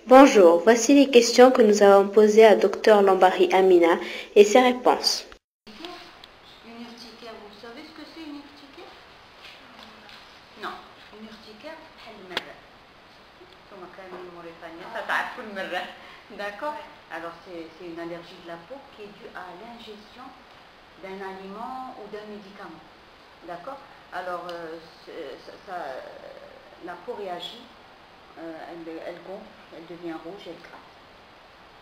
Bonjour, voici les questions que nous avons posées à Dr Lambari Amina et ses réponses. Une urticaire, vous savez ce que c'est une urticaire? Non, une urticaire, d'accord? Alors c'est une allergie de la peau qui est due à l'ingestion d'un aliment ou d'un médicament. D'accord? Alors la peau réagit, elle gonfle, elle devient rouge, elle gratte.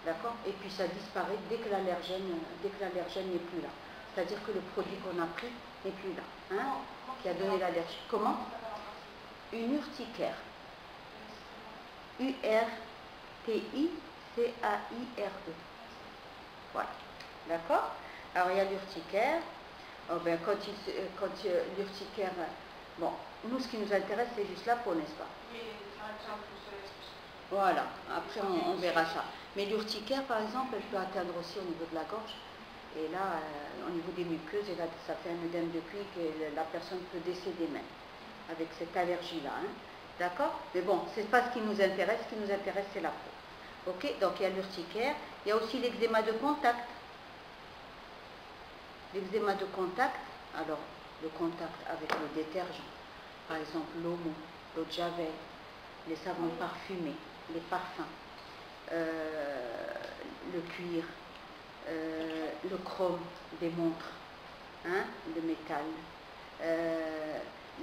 D'accord? Et puis ça disparaît dès que l'allergène n'est plus là. C'est-à-dire que le produit qu'on a pris n'est plus là, hein, qui a donné l'allergie. Comment? Une urticaire. U-R-T-I-C-A-I-R-E. Voilà. D'accord? Alors il y a l'urticaire. Oh, ben, quand l'urticaire. Bon, nous ce qui nous intéresse c'est juste la peau, n'est-ce pas? Voilà, après on verra ça. Mais l'urticaire par exemple, elle peut atteindre aussi au niveau de la gorge. Et là, au niveau des muqueuses, et là, ça fait un œdème de cuir que la personne peut décéder même avec cette allergie-là. Hein. D'accord? Mais bon, c'est pas ce qui nous intéresse. Ce qui nous intéresse, c'est la peau. Ok? Donc il y a l'urticaire. Il y a aussi l'eczéma de contact. L'eczéma de contact, alors le contact avec le détergent, par exemple l'omo, l'eau de javel, les savons parfumés, les parfums, le cuir, le chrome des montres, hein, le métal,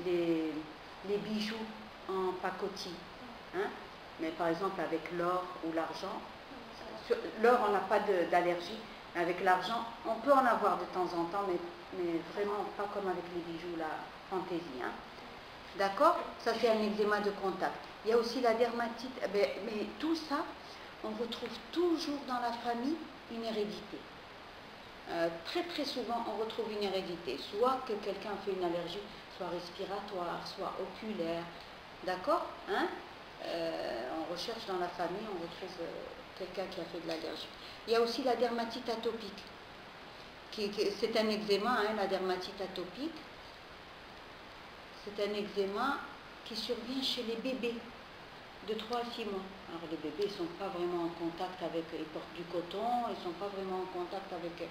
les bijoux en pacotille, hein, mais par exemple avec l'or ou l'argent, l'or on n'a pas d'allergie, mais avec l'argent on peut en avoir de temps en temps, mais vraiment pas comme avec les bijoux, la fantaisie. Hein. D'accord? Ça c'est un eczéma de contact. Il y a aussi la dermatite, mais tout ça, on retrouve toujours dans la famille une hérédité. Très très souvent on retrouve une hérédité, soit que quelqu'un fait une allergie, soit respiratoire, soit oculaire, d'accord, hein? On recherche dans la famille, on retrouve quelqu'un qui a fait de l'allergie. Il y a aussi la dermatite atopique, c'est un eczéma, hein, la dermatite atopique, c'est un eczéma qui survient chez les bébés de 3 à 6 mois. Alors les bébés ne sont pas vraiment en contact avec, ils portent du coton, ils ne sont pas vraiment en contact avec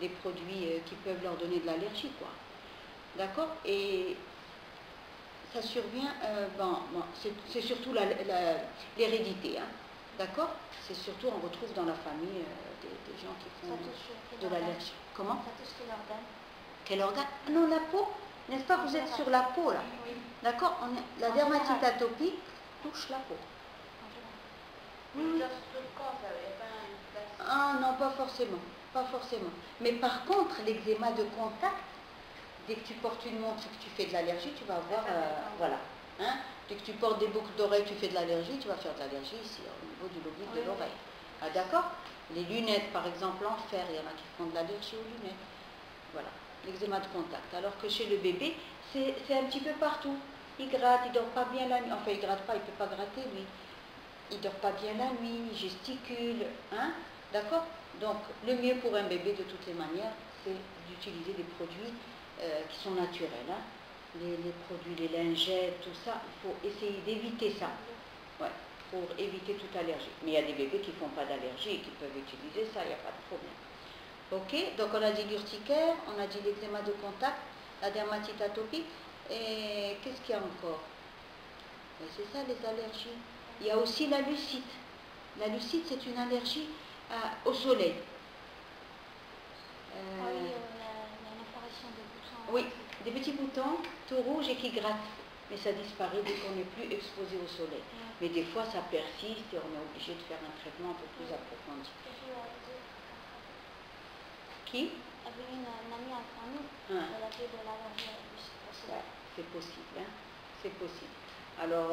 les produits qui peuvent leur donner de l'allergie, quoi. D'accord? Et ça survient, c'est surtout l'hérédité, hein. D'accord? C'est surtout, on retrouve dans la famille des gens qui font de l'allergie. Comment? Ça touche quel organe? Quel organe? Ah non, la peau. N'est-ce pas? Vous êtes sur la peau, là. Oui. D'accord? La dermatite atopique touche la peau. Oui. Ah non, pas forcément. Pas forcément. Mais par contre, l'eczéma de contact, dès que tu portes une montre et que tu fais de l'allergie, tu vas avoir, voilà. Hein? Dès que tu portes des boucles d'oreilles, tu fais de l'allergie, tu vas faire de l'allergie ici, au niveau du lobe de l'oreille. Ah d'accord? Les lunettes, par exemple, en fer, il y en a qui font de l'allergie aux lunettes. Voilà, l'eczéma de contact. Alors que chez le bébé, c'est un petit peu partout. Il gratte, il dort pas bien la nuit. Enfin, il gratte pas, il peut pas gratter, lui. Il dort pas bien la nuit, il gesticule, hein? D'accord? Donc, le mieux pour un bébé, de toutes les manières, c'est d'utiliser des produits qui sont naturels. Hein? Les produits, les lingettes, tout ça, il faut essayer d'éviter ça. Ouais, pour éviter toute allergie. Mais il y a des bébés qui ne font pas d'allergie et qui peuvent utiliser ça, il n'y a pas de problème. Ok, donc on a dit l'urticaire, on a dit l'eczéma de contact, la dermatite atopique, et qu'est-ce qu'il y a encore? C'est ça les allergies. Il y a aussi la lucite. La lucite, c'est une allergie au soleil. Oui, il y a une apparition de boutons. Oui, des petits boutons tout rouges et qui grattent. Mais ça disparaît dès qu'on n'est plus exposé au soleil. Mais des fois, ça persiste et on est obligé de faire un traitement un peu plus approfondi. Qui? Il y avait une amie à nous, elle avait de l'allergie à la lucite. Ouais, c'est possible, hein? C'est possible. Alors,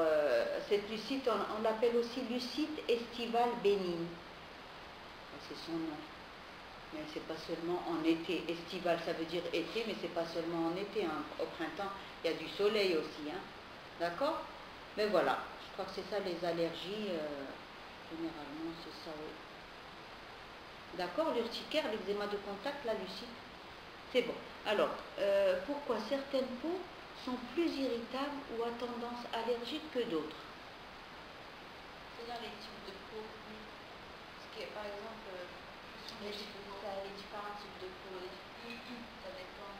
cette lucite, on l'appelle aussi lucite estivale bénigne. C'est son nom. Mais c'est pas seulement en été. Estivale, ça veut dire été, mais c'est pas seulement en été. Hein. Au printemps, il y a du soleil aussi. Hein. D'accord? Mais voilà, je crois que c'est ça les allergies. Généralement, c'est ça, oui. D'accord? L'urticaire, l'eczéma de contact, la lucite. C'est bon. Alors, pourquoi certaines peaux sont plus irritables ou à tendance allergique que d'autres? dire les types de peau. Parce que, par exemple, les différents types de peau, ça dépend.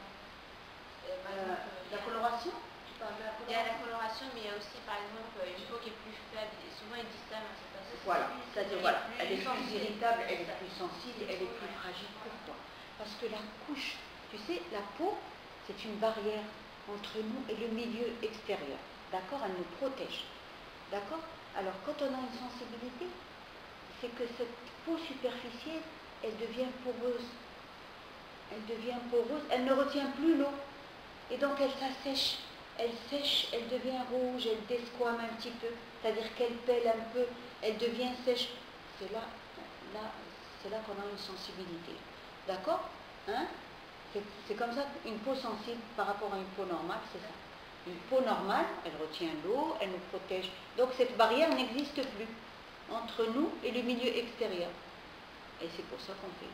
La coloration? Il y a la coloration, mais il y a aussi, par exemple, une peau qui est plus faible. Et souvent, ils disent ça, mais c'est pas ça. Voilà, c'est-à-dire, voilà, elle est plus irritable, elle est plus sensible, elle est plus fragile. Pourquoi? Parce que la couche, tu sais, la peau, c'est une barrière entre nous et le milieu extérieur. D'accord? Elle nous protège. D'accord? Alors, quand on a une sensibilité, c'est que cette peau superficielle, elle devient poreuse. Elle devient poreuse, elle ne retient plus l'eau. Et donc, elle s'assèche. Elle sèche, elle devient rouge, elle desquame un petit peu. C'est-à-dire qu'elle pèle un peu, elle devient sèche. C'est là qu'on a une sensibilité. D'accord? Hein? C'est comme ça, une peau sensible par rapport à une peau normale, c'est ça. Une peau normale, elle retient l'eau, elle nous protège. Donc cette barrière n'existe plus entre nous et le milieu extérieur. Et c'est pour ça qu'on a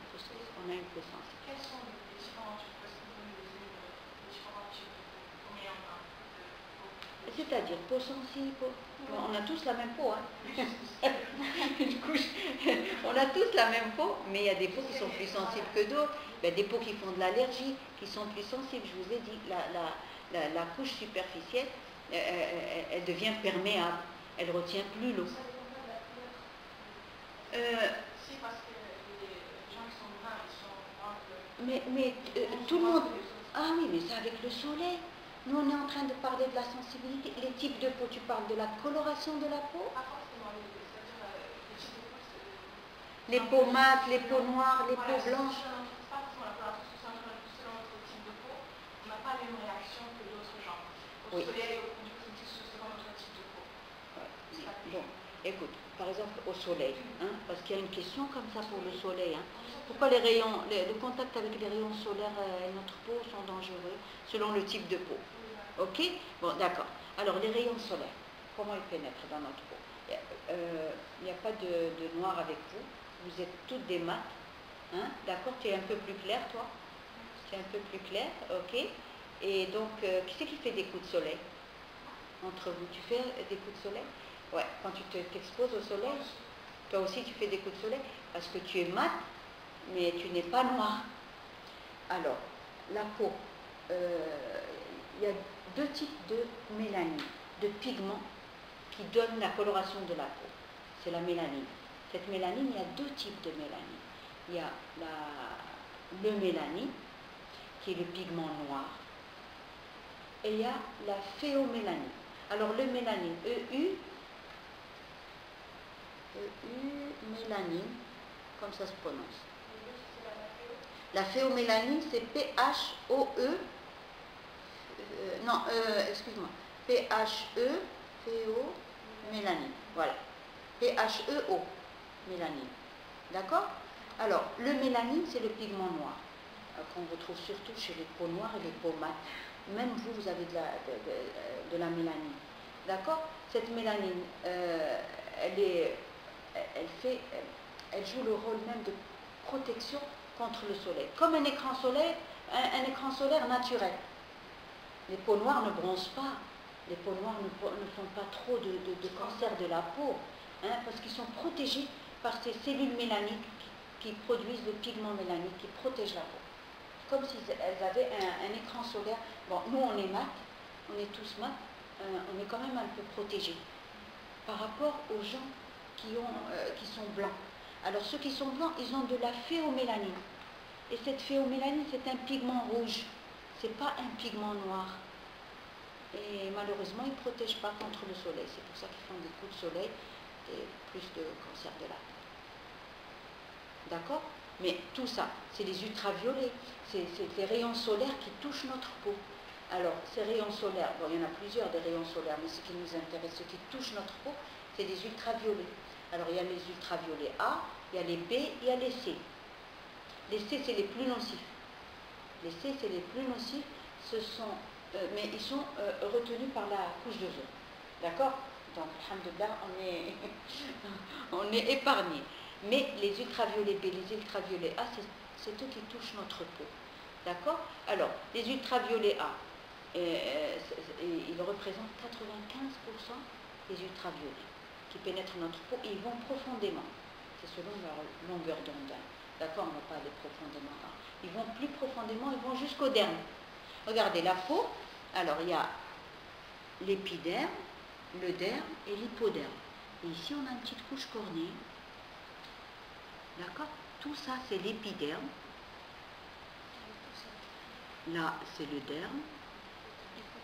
une peau sensible. Quels sont les différents types de peau? C'est-à-dire peau sensible, on a tous la même peau, hein. Une couche. On a tous la même peau, mais il y a des peaux qui sont plus sensibles que d'autres. Il y a des peaux qui font de l'allergie, qui sont plus sensibles. Je vous ai dit, la couche superficielle, elle devient perméable, elle ne retient plus l'eau. Si, parce que les gens qui sont bruns, ils sont bruns. Mais tout le monde... Ah oui, mais c'est avec le soleil. Nous, on est en train de parler de la sensibilité. Les types de peau, tu parles de la coloration de la peau? Pas forcément, c'est-à-dire les types de peau, les peaux mates, les peaux noires, les peaux blanches. C'est pas forcément la coloration, selon notre type de peau, on n'a pas les mêmes réactions que d'autres gens. Au soleil, au produit cosmétique, selon notre type de peau. Bon, écoute, par exemple au soleil, hein, parce qu'il y a une question comme ça pour le soleil. Hein. Pourquoi le contact avec les rayons solaires et notre peau sont dangereux selon le type de peau? Ok? Bon, d'accord. Alors, les rayons solaires, comment ils pénètrent dans notre peau? Il n'y a pas de noir avec vous. Vous êtes toutes des mates. Hein? D'accord? Tu es un peu plus clair, toi? Tu es un peu plus clair, ok? Et donc, qui c'est qui fait des coups de soleil? Entre vous, tu fais des coups de soleil? Ouais, quand tu t'exposes au soleil, toi aussi tu fais des coups de soleil, parce que tu es mat, mais tu n'es pas noir. Alors, la peau, il y a deux types de mélanine, de pigments qui donnent la coloration de la peau. C'est la mélanine. Cette mélanine, il y a deux types de mélanine. Il y a le mélanine, qui est le pigment noir, et il y a la phéomélanine. Alors, le mélanine, mélanine, comme ça se prononce. La phéomélanine, c'est P-H-O-E, excuse-moi, P-H-E, phéomélanine, voilà, P-H-E-O, mélanine, d'accord? Alors, le mélanine, c'est le pigment noir, qu'on retrouve surtout chez les peaux noires et les peaux mates. Même vous, vous avez de la mélanine, d'accord? Cette mélanine, elle joue le rôle même de protection contre le soleil, comme un écran solaire, un écran solaire naturel. Les peaux noires ne bronzent pas, les peaux noires ne font pas trop de cancer de la peau, hein, parce qu'ils sont protégés par ces cellules mélaniques qui produisent le pigment mélanique, qui protège la peau. Comme si elles avaient un écran solaire. Bon, nous on est mat, on est tous mat, on est quand même un peu protégés par rapport aux gens qui sont blancs. Alors ceux qui sont blancs, ils ont de la phéomélanine. Et cette phéomélanine, c'est un pigment rouge. C'est pas un pigment noir. Et malheureusement, ils ne protègent pas contre le soleil. C'est pour ça qu'ils font des coups de soleil et plus de cancer de la peau. D'accord? Mais tout ça, c'est les ultraviolets. C'est les rayons solaires qui touchent notre peau. Alors, ces rayons solaires, bon, il y en a plusieurs des rayons solaires, mais ce qui nous intéresse, ce qui touche notre peau, c'est les ultraviolets. Alors, il y a les ultraviolets A, il y a les B, il y a les C. Les C, c'est les plus nocifs. Les C, c'est les plus nocifs, mais ils sont retenus par la couche d'ozone. D'accord? Donc, alhamdoulilah, on est épargnés. Mais les ultraviolets B, les ultraviolets A, c'est eux qui touchent notre peau. D'accord? Alors, les ultraviolets A, ils représentent 95% des ultraviolets. qui pénètrent notre peau, ils vont profondément. C'est selon leur longueur d'onde. D'accord, on ne va pas aller profondément. Ils vont plus profondément, ils vont jusqu'au derme. Regardez, la peau, alors il y a l'épiderme, le derme et l'hypoderme. Et ici, on a une petite couche cornée. D'accord? Tout ça, c'est l'épiderme. Là, c'est le derme.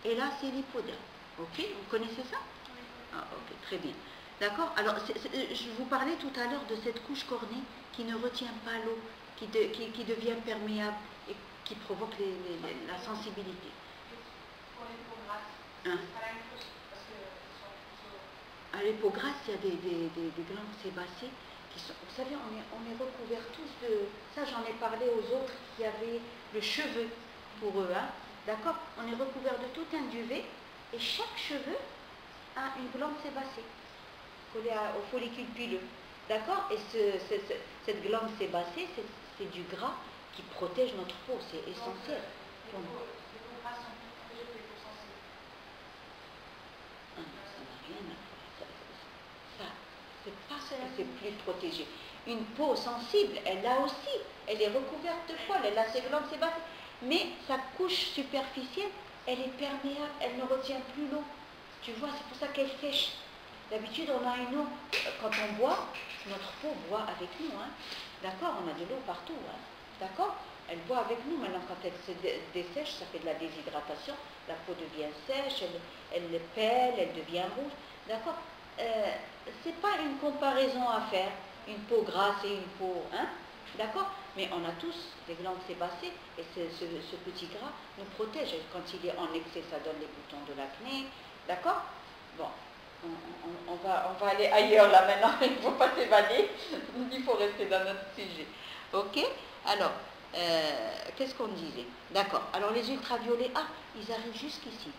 Et là, c'est l'hypoderme. Ok? Vous connaissez ça? Ah, ok, très bien. D'accord? Alors, je vous parlais tout à l'heure de cette couche cornée qui ne retient pas l'eau, qui devient perméable et qui provoque la sensibilité. Pour les peaux grasses, Hein? c'est pas la même chose parce que sont À les peaux grasses, il y a des glandes sébacées qui sont... Vous savez, on est recouverts tous de... Ça, j'en ai parlé aux autres qui avaient le cheveu pour eux. Hein? D'accord? On est recouverts de tout un duvet et chaque cheveu a une glande sébacée collée au follicule pileux. D'accord? Et cette glande sébacée, c'est du gras qui protège notre peau. C'est essentiel. les peaux grasses sont plus protégées que les peaux sensibles. Ah, ça n'a rien à voir. Ça, c'est parce que c'est plus protégé. Une peau sensible, elle a aussi, elle est recouverte de poils, elle a ses glandes sébacées, mais sa couche superficielle, elle est perméable, elle ne retient plus l'eau. Tu vois, c'est pour ça qu'elle sèche. D'habitude, on a une eau, quand on boit, notre peau boit avec nous. Hein. D'accord? On a de l'eau partout. Hein. D'accord? Elle boit avec nous. Maintenant, quand elle se dessèche, ça fait de la déshydratation. La peau devient sèche, elle pèle, elle devient rouge. D'accord? C'est pas une comparaison à faire, une peau grasse et une peau... Hein? D'accord? Mais on a tous des glandes sébacées et ce petit gras nous protège. Et quand il est en excès, ça donne les boutons de l'acné. D'accord? Bon. On va aller ailleurs là maintenant, il ne faut pas s'évader, il faut rester dans notre sujet. Ok? Alors, qu'est-ce qu'on disait? D'accord. Alors les ultraviolets A, ils arrivent jusqu'ici,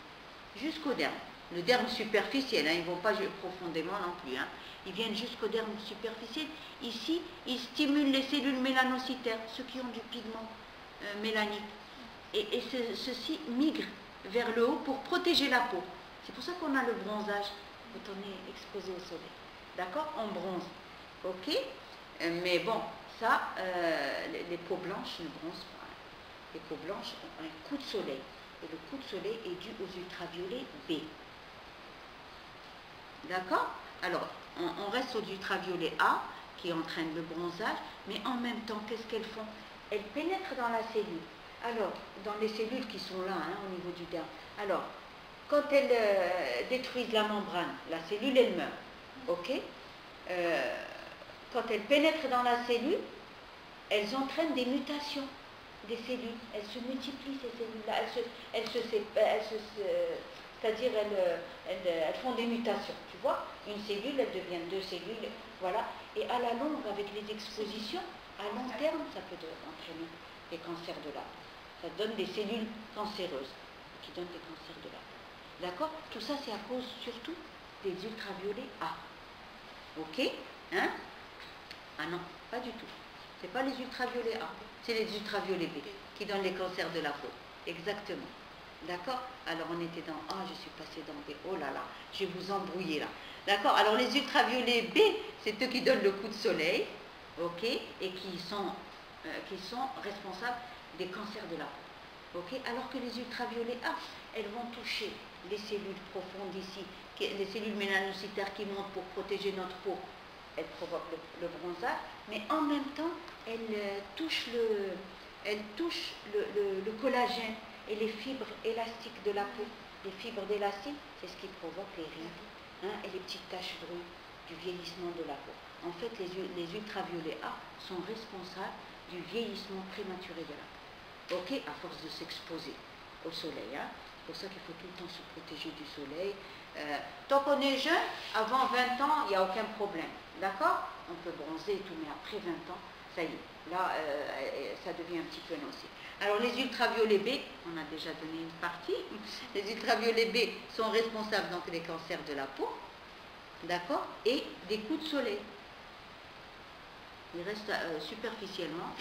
jusqu'au derme. Le derme superficiel, hein, ils ne vont pas profondément non plus. Hein. Ils viennent jusqu'au derme superficiel. Ici, ils stimulent les cellules mélanocytaires, ceux qui ont du pigment mélanique. Et ceux-ci migrent vers le haut pour protéger la peau. C'est pour ça qu'on a le bronzage quand on est exposé au soleil. D'accord? On bronze. Ok? Mais bon, ça, les peaux blanches ne bronzent pas. Hein. Les peaux blanches ont un coup de soleil. Et le coup de soleil est dû aux ultraviolets B. D'accord? Alors, on reste aux ultraviolets A, qui entraînent le bronzage, mais en même temps, qu'est-ce qu'elles font? Elles pénètrent dans la cellule. Alors, dans les cellules qui sont là, hein, au niveau du derme. Alors, quand elles détruisent la membrane, la cellule, elle meurt. Ok? Quand elles pénètrent dans la cellule, elles entraînent des mutations des cellules. Elles se multiplient, ces cellules-là. C'est-à-dire, elles font des mutations. Tu vois? Une cellule, elle devient deux cellules. Voilà. Et à la longue, avec les expositions, à long terme, ça peut entraîner des cancers de la peau. Ça donne des cellules cancéreuses qui donnent des cancers de la peau. D'accord? Tout ça, c'est à cause surtout des ultraviolets A. Ok? Hein? Ah non, pas du tout. Ce n'est pas les ultraviolets A, c'est les ultraviolets B qui donnent les cancers de la peau. Exactement. D'accord? Alors on était dans A, je suis passée dans B. Oh là là, je vais vous embrouiller là. D'accord? Alors les ultraviolets B, c'est eux qui donnent le coup de soleil, ok? Et qui sont responsables des cancers de la peau. Ok? Alors que les ultraviolets A, elles vont toucher les cellules profondes ici, les cellules mélanocytaires qui montent pour protéger notre peau. Elles provoquent le bronzage, mais en même temps, elles touchent le collagène et les fibres élastiques de la peau. Les fibres d'élastine, c'est ce qui provoque les rides, hein, et les petites taches brunes du vieillissement de la peau. En fait, les ultraviolets A sont responsables du vieillissement prématuré de la peau. Ok? À force de s'exposer au soleil. Hein. C'est pour ça qu'il faut tout le temps se protéger du soleil. Tant qu'on est jeune, avant 20 ans, il n'y a aucun problème. D'accord? On peut bronzer et tout, mais après 20 ans, ça y est. Là, ça devient un petit peu nocif. Alors les ultraviolets B, on a déjà donné une partie. Les ultraviolets B sont responsables donc des cancers de la peau. D'accord? Et des coups de soleil. Ils restent superficiellement